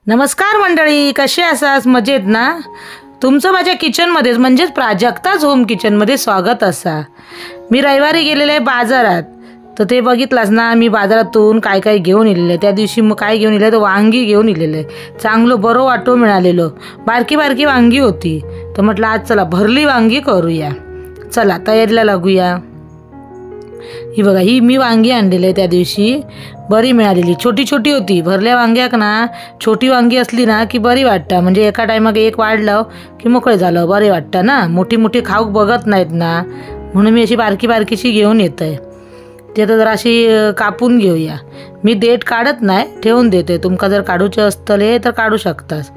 नमस्कार मंडळी, कसे आसात? मजेत ना? तुमचं माझ्या किचनमध्ये म्हणजेच प्राजक्ताच होम किचनमध्ये स्वागत असा। मी रविवारी गेलेले आहे बाजारात, तर ते बघितलास ना, मी बाजारातून काय काय घेऊन इलेले। त्या दिवशी मग काय घेऊन इले तर वांगी घेऊन इलेले। चांगलं बरं वाटो मिळालेलं, बारकी बारकी वांगी होती। तर म्हटलं आज चला भरली वांगी करूया, चला तयारीला लागूया। ही बघा, ही मी वांगी आणलेली त्या दिवशी, बरी मिळालेली। छोटी छोटी होती, भरल्या वांग्याक ना छोटी वांगी असली ना की बरी वाटतं, म्हणजे एका टायमाक एक वाढलं की मोकळे झालं, बरे वाटतं ना। मोठी मोठी खाऊक बघत नाहीत ना, म्हणून मी अशी बारकी बारकीशी घेऊन येते। ती आता जरा अशी कापून घेऊया। मी देठ काढत नाही, ठेवून देते। तुमका जर काढूचे असतले तर काढू शकतास।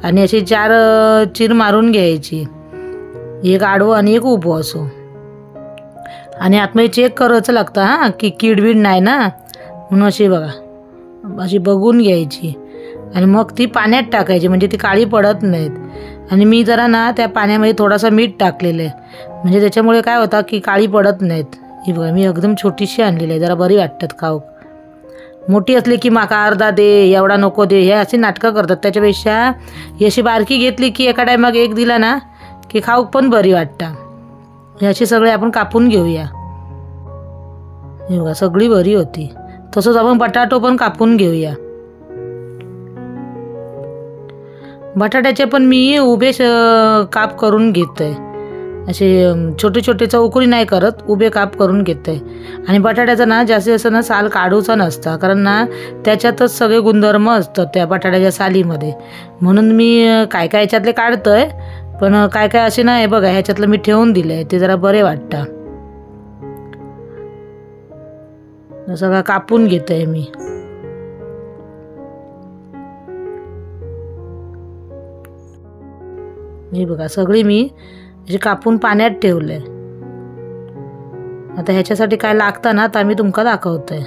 आणि अशी 4 चीर मारून घ्यायची, एक आडवं आणि एक उभं असो। आणि आतमध्ये चेक करायचं लागतं हां की कीड नाही ना, म्हणून अशी बघा अशी बघून घ्यायची आणि मग ती पाण्यात टाकायची, म्हणजे ती काळी पडत नाहीत। आणि मी जरा ना त्या पाण्यामध्ये थोडासा मीठ टाकलेलं आहे, म्हणजे त्याच्यामुळे काय होतं की काळी पडत नाहीत। ही बघा, मी एकदम छोटीशी आणलेली आहे, जरा बरी वाटतात खाऊ। मोठी असली की माका अर्धा दे, एवढा नको दे, हे अशी नाटकं करतात। त्याच्यापेक्षा ही अशी बारकी घेतली की एका टायमाक एक दिला ना की खाऊक पण बरी वाटतं। हे अशी सगळे आपण कापून घेऊया। हे बघा, सगळी बरी होती। तसंच आपण बटाटो पण कापून घेऊया। बटाट्याचे पण मी उभे काप करून घेते, असे छोटे छोटे चौकोनी नाही करत, उभे काप करून घेते। आणि बटाट्याचा ना जास्तीत जास्त ना साल काढूचा नसता, कारण ना त्याच्यातच सगळे गुणधर्म असतात त्या बटाट्याच्या सालीमध्ये। म्हणून मी काय काय ह्याच्यातले काढतोय, पण काय काय असे ना, हे बघा ह्याच्यातलं मी ठेवून दिलंय, ते जरा बरे वाटतं। सगळं कापून घेते मी। हे बघा, सगळी मी अशी कापून पाण्यात ठेवलंय। आता ह्याच्यासाठी काय लागतं ना तर मी तुमका दाखवतोय।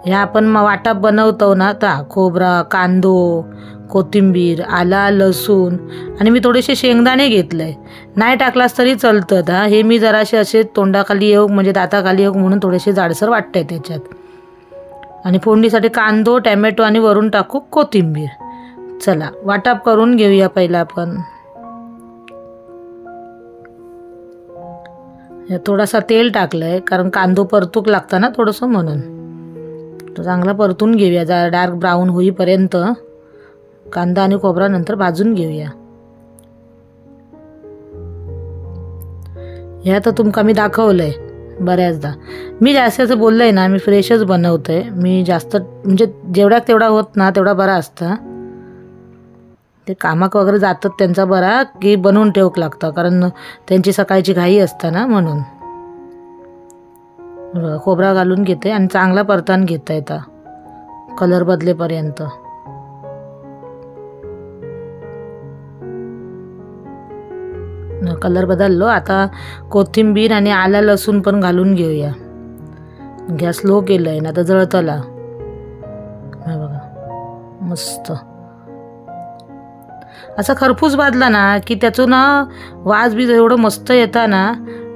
ह्या आपण वाटप बनवतो ना, तर खोबरा, कांदो, कोथिंबीर, आला, लसूण आणि मी थोडेसे शेंगदाणे घेतले। नाही टाकलास तरी चालतं हा, हे मी जरासे असे तोंडाखाली येऊ म्हणजे दाताखाली येऊ म्हणून थोडेसे जाडसर वाटतंय त्याच्यात। आणि फोडणीसाठी कांदो, टॅमॅटो आणि वरून टाकू कोथिंबीर। चला वाटप करून घेऊया पहिला आपण। थोडासा तेल टाकलंय, कारण कांदो परतूक लागतं ना थोडंसं, म्हणून तो चांगला परतून घेऊया जरा डार्क ब्राऊन होईपर्यंत। कांदा आणि खोबरा नंतर भाजून घेऊया। ह्या तर तुमका मी दाखवलंय बऱ्याचदा। मी जास्त असं बोललंय ना, मी फ्रेशच बनवते। मी जास्त म्हणजे जेवढ्याक तेवढा होत ना तेवढा बरा असता। ते कामाक वगैरे जातात त्यांचा बरा की बनवून ठेवक लागतं, कारण त्यांची सकाळची घाई असतं ना, म्हणून। खोबरा घालून घेते आणि चांगला परतान घेता येता कलर बदलेपर्यंत। कलर बदललो, आता कोथिंबीर आणि आला लसूण पण घालून घेऊया। गॅस लो केलंय ना, तर जळतला। बघा मस्त असा खरपूस भाजला ना की त्याचं ना वास बी एवढं मस्त येता ना,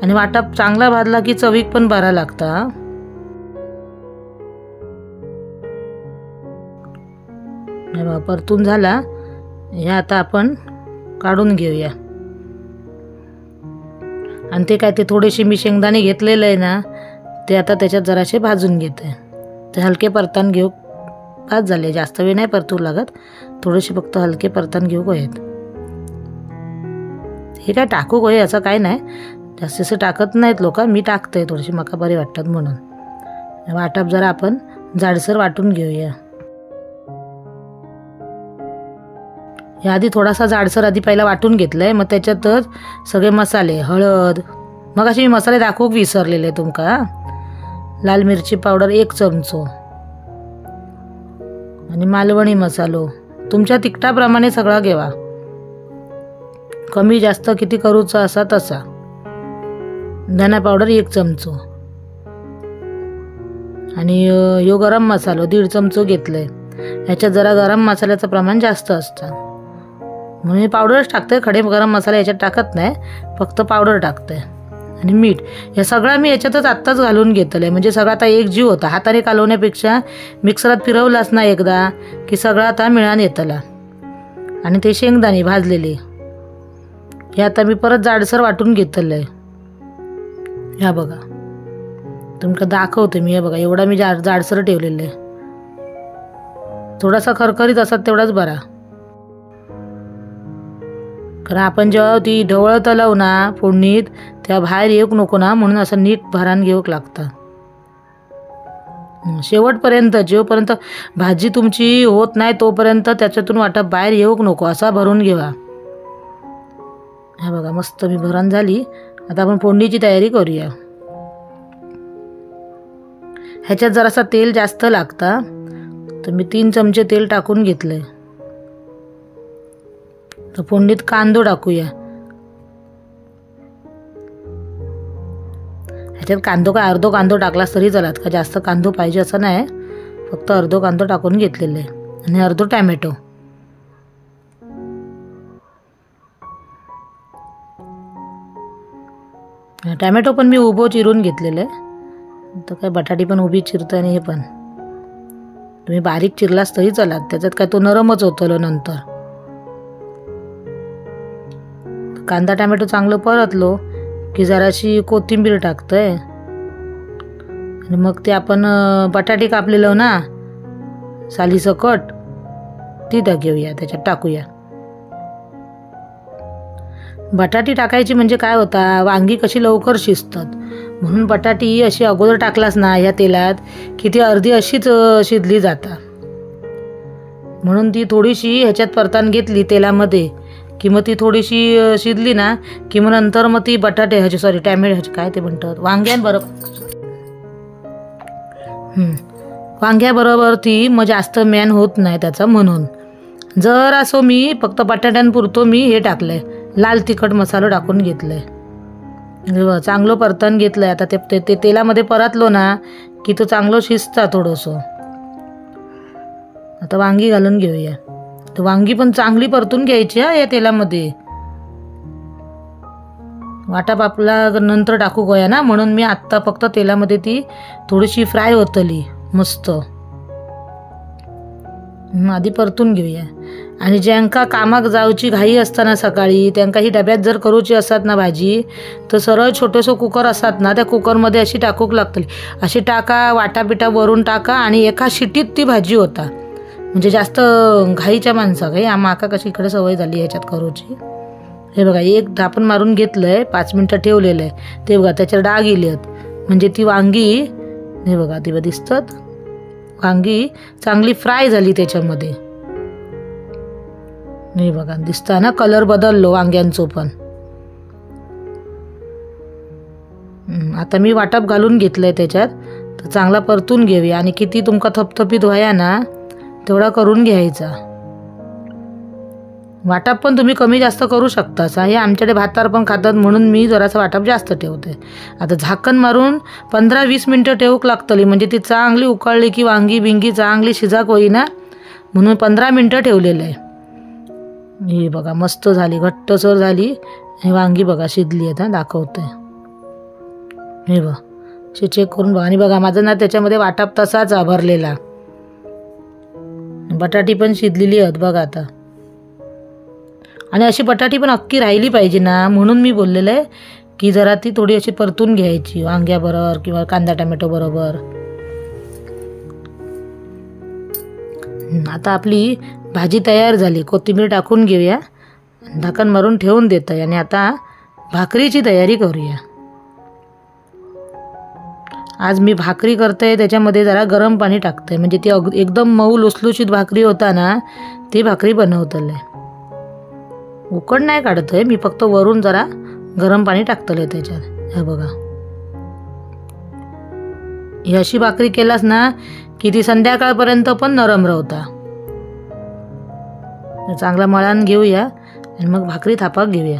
आणि वाटप चांगला भाजला की चवीक पण बरा लागता। परतून झाला, हे आता आपण काढून घेऊया। आणि ते काय, ते थोडेसे मी शेंगदाणे घेतलेलं आहे ना, ते आता त्याच्यात जरासे भाजून घेते। ते हलके परतान घेऊ, भाज झाले, जास्त वेळ नाही परतू लागत, थोडेसे फक्त हलके परतान घेऊ आहेत। हे काय टाकू गोय असं काय नाही, जास्त टाकत नाहीत लोक, मी टाकते थोडेसे, मका बरे वाटतात म्हणून। वाटप जरा आपण जाडसर वाटून घेऊया। हे आधी थोडासा जाडसर आधी पहिला वाटून घेतलंय, मग त्याच्यातच सगळे मसाले, हळद, मग असे मी मसाले दाखवूक विसरलेले तुमका। लाल मिरची पावडर 1 चमचो आणि मालवणी मसालो तुमच्या तिखटाप्रमाणे सगळा घेवा, कमी जास्त किती करूचा असा तसा। धना पावडर 1 चमचो आणि यो गरम मसालो 1.5 चमचो घेतलाय। ह्याच्यात जरा गरम मसाल्याचं प्रमाण जास्त असतं, म्हणून मी पावडरच टाकते, खडे गरम मसाला याच्यात टाकत नाही, फक्त पावडर टाकते। आणि मीठ हे सगळं मी याच्यातच आत्ताच घालून घेतलं आहे. म्हणजे सगळं आता एक जीव होता. हाताने कालवण्यापेक्षा मिक्सरात फिरवलाच ना एकदा की सगळं आता मिळान येतला. आणि ते शेंगदाणे भाजलेले हे आता मी परत जाडसर वाटून घेतलं आहे. ह्या बघा तुमका दाखवते मी. हे बघा एवढा मी जाडसर ठेवलेलं आहे. थोडासा खरखरीत असतात तेवढाच बरा. कारण आपण जेव्हा ती ढवळत लावू ना फोडणीत तेव्हा बाहेर येऊक नको ना, म्हणून असं नीट भरान घेऊक लागतं. शेवटपर्यंत जोपर्यंत भाजी तुमची होत नाही तोपर्यंत त्याच्यातून वाटा बाहेर येऊक नको असा भरून घेवा. हा बघा मस्त मी भरण झाली. आता आपण फोडणीची तयारी करूया. ह्याच्यात जरासा तेल जास्त लागतं तर मी 3 चमचे तेल टाकून घेतलंय. तर फोडणीत कांदो टाकूया. ह्याच्यात कांदो काय अर्धो कांदो टाकलास तरी चालत का, जास्त कांदो पाहिजे असं नाही. फक्त अर्धो कांदो टाकून घेतलेले आणि अर्धो टॅमॅटो. टॅमॅटो पण मी उभं चिरून घेतलेलं आहे. तर काय बटाटी पण उभी चिरतं आणि हे पण तुम्ही बारीक चिरलास तरी चालत, त्याच्यात काय तो नरमच होतो नंतर. कांदा टॅमॅटो चांगलं परतलो की जराशी कोथिंबीर टाकतोय आणि मग ते आपण बटाटी कापलेलं ना सालीसकट ती घेऊया, त्याच्यात टाकूया. बटाटी टाकायची म्हणजे काय होता, वांगी कशी लवकर शिजतात म्हणून बटाटी अशी अगोदर टाकलास ना ह्या तेलात की ती अर्धी अशीच शिजली जाता. म्हणून ती थोडीशी ह्याच्यात परतान घेतली तेलामध्ये की मग ती थोडीशी शिजली ना की मग नंतर मग ती बटाटे ह्याची टॅमॅटो काय ते म्हणतात वांग्याबरोबर ती मग जास्त मॅन होत नाही त्याचा. म्हणून जर असं मी फक्त बटाट्यांपुरतो मी हे टाकलंय, लाल तिखट मसाला टाकून घेतलंय. चांगलं परतन घेतलंय. आता ते तेलामध्ये परतलो ना की तो चांगलं शिजता थोडंसं. आता वांगी घालून घेऊया. तर वांगी पण चांगली परतून घ्यायची या तेलामध्ये. वाटाप आपला नंतर टाकू गोया ना, म्हणून मी आत्ता फक्त तेलामध्ये ती थोडीशी फ्राय होतली मस्त. आधी परतून घेऊया. आणि ज्यांका कामाक जाऊची घाई असताना सकाळी त्यांका ही डब्यात जर करूची असतात ना भाजी तर सरळ छोटेसं कुकर असतात ना त्या कुकरमध्ये अशी टाकूक लागतली. अशी टाका, वाटापिटा वरून टाका आणि एका शिटीत ती भाजी होता. म्हणजे जास्त घाईच्या माणसा काही माका कशी इकडे सवय झाली ह्याच्यात करूची. हे बघा एक झापण मारून घेतलंय, 5 मिनटं ठेवलेलं आहे. ते बघा त्याच्यावर डाग गेलेत म्हणजे ती वांगी हे बघा ती दिसतात वांगी चांगली फ्राय झाली त्याच्यामध्ये. नाही बघा दिसता ना कलर बदललो वांग्यांचो पण. आता मी वाटप घालून घेतलंय त्याच्यात. तर चांगला परतून घेऊया आणि किती तुमका थपथपीत व्हाया ना तेवढा करून घ्यायचा. वाटप पण तुम्ही कमी जास्त करू शकता. हे आमच्याकडे भातार पण खातात म्हणून मी जरासा वाटप जास्त ठेवते. आता झाकण मारून 15-20 मिनटं ठेवूक लागतली म्हणजे ती चांगली उकळली की वांगी बिंगी चांगली शिजाक होईना म्हणून 15 मिनटं ठेवलेलं आहे. हे बघा मस्त झाली, घट्टसर झाली. हे वांगी बघा शिजली आता दाखवते. हे बघा चेक करून बघा. आणि बघा माझा ना त्याच्यामध्ये वाटप तसाच भरलेला. बटाटी पण शिजलेली आहेत बघा आता. आणि अशी बटाटी पण अख्खी राहिली पाहिजे ना म्हणून मी बोललेलं आहे की जरा ती थोडी अशी परतून घ्यायची वांग्याबरोबर किंवा कांदा टमॅटो बरोबर. आता आपली भाजी तयार झाली. कोथिंबीर टाकून घेऊया, झाकण मारून ठेवून देतोय. आणि आता भाकरीची तयारी करूया. आज मी भाकरी करते त्याच्यामध्ये जरा गरम पाणी टाकते म्हणजे ती एकदम मऊ लुसलुशीत भाकरी होता ना ती भाकरी बनवतले. उकड नाही काढतोय मी, फक्त वरून जरा गरम पाणी टाकतले त्याच्यात. हे बघा ही अशी भाकरी केलास ना की ती संध्याकाळपर्यंत पण नरम राहता. चांगला मळान घेऊया आणि मग भाकरी थापाक घेऊया.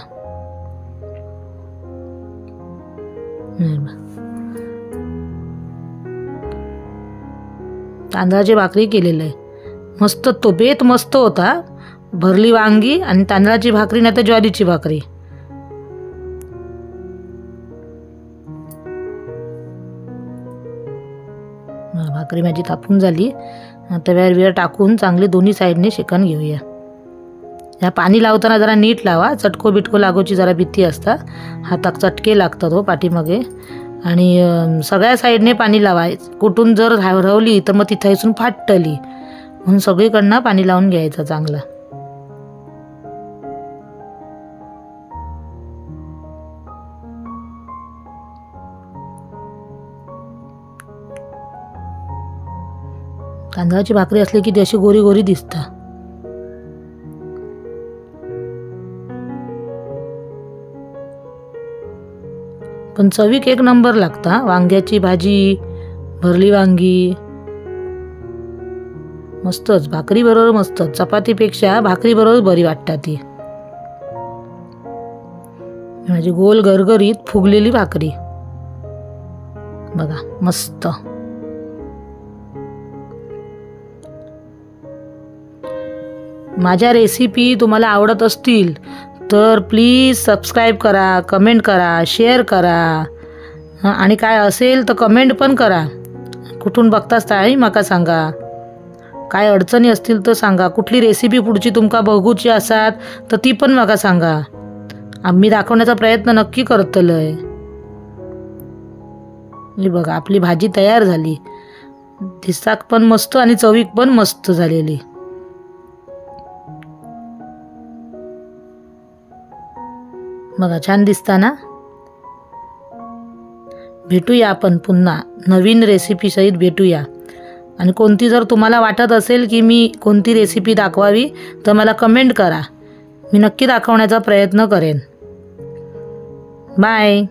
तांदळाची भाकरी केलेली आहे मस्त. तो बेत मस्त होता. भरली वांगी आणि तांदळाची भाकरी नाही तर ज्वारीची भाकरी. भाकरी माझी तापून झाली. तव्यावर वेळ टाकून चांगले दोन्ही साईडने शेकून घेऊया. या पाणी लावताना जरा नीट लावा, चटको बिटको लागोची जरा भीती असता, हाताक चटके लागतात हो पाठीमागे. आणि सगळ्या साईडने पाणी लावायचं. कुठून जर हरवली तर मग तिथं इथून फाटली, म्हणून सगळीकडनं पाणी लावून घ्यायचं चांगलं. तांदळाची भाकरी असली की ती अशी गोरी गोरी दिसता. पण चवीक एक नंबर लागता. वांग्याची भाजी, भरली वांगी मस्तच. भाकरी बरोबर मस्तच. चपातीपेक्षा भाकरी बरोबर बरी वाटता ती. माझी गोल गरगरीत फुगलेली भाकरी बघा मस्त. माझ्या रेसिपी तुम्हाला आवडत असतील तर प्लीज सबस्क्राईब करा, कमेंट करा, शेअर करा. आणि काय असेल तर कमेंट पण करा. कुठून बघताच ताई माका सांगा. काय अडचणी असतील तर सांगा. कुठली रेसिपी पुढची तुमका बघूची असात तर ती पण माका सांगा. आम्ही दाखवण्याचा प्रयत्न नक्की करतलोय. ही बघा आपली भाजी तयार झाली. दिसाक पण मस्त आणि चवीक पण मस्त झालेली. बघा छान दिसता ना. भेटूया आपण पुन्हा नवीन रेसिपी सहित भेटूया. आणि कोणती जर तुम्हाला वाटत असेल की मी कोणती रेसिपी दाखवावी तर मला कमेंट करा. मी नक्की दाखवण्याचा प्रयत्न करेन. बाय.